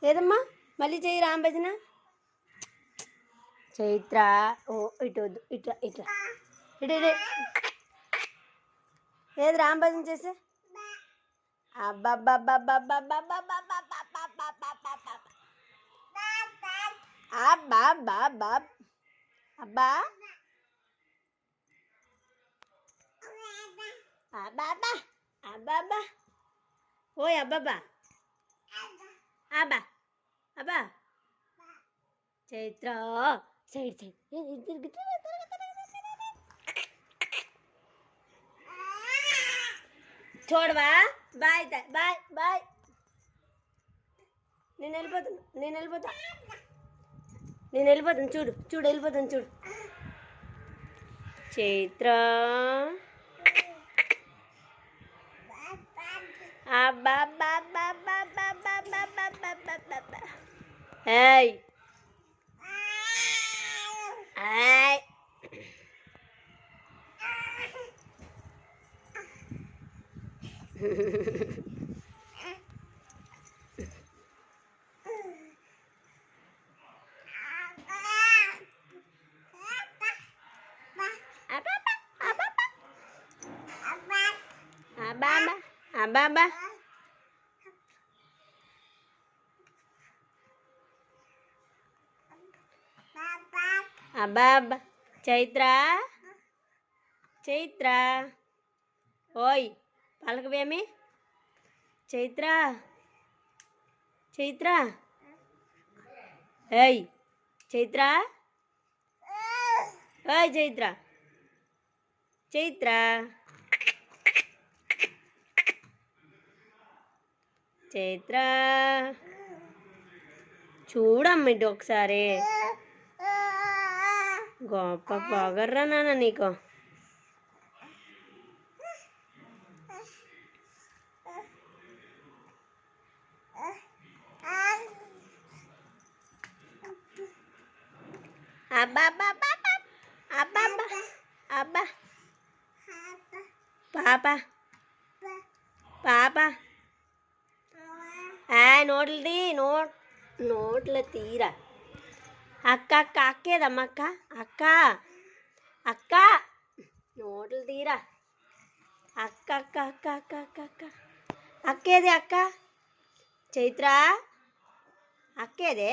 ఏదమ్మా మళ్ళీ చెయ్యి రామ్ భజన. చైత్ర ఓ ఇటు వద్దు, ఇట్లా ఇట్లా ఇటు ఇటు. ఏది రామ్ భజన చేసే. అబ్బా అబ్బా అబ్బా ఓయ్ అబ్బబ్బా అబ్బా అబ్బా. చైత్ర సైడ్ సైడ్ చూడవా. Bye bye bye. నేను వెళ్ళిపోతాను చూడు చూడు వెళ్ళిపోతాను చూడు. చైత్ర ఏయ్ ఏయ్ అబ్బా అబ్బా అబ్బా. చైత్ర చైత్ర ఓయ్ పలకవేమి. చైత్ర చైత్ర ఏయ్ చైత్ర ఓయ్ చైత్ర చైత్ర చైత్ర చూడమ్మ ఇటు ఒకసారి. గొప్ప పొగర్రా నాన్న నీకు. అబ్బా అబ్బా అబ్బా అబ్బా అబ్బా పాప పాప నోట్లు తీ నోట్ల తీరా. అక్క అక్క అక్కేదమ్మా అక్క అక్క అక్క నోట్లు తీరా. అక్క అక్క అక్క అక్క అక్క అక్క అక్కేది అక్క. చైత్ర అక్కేదే.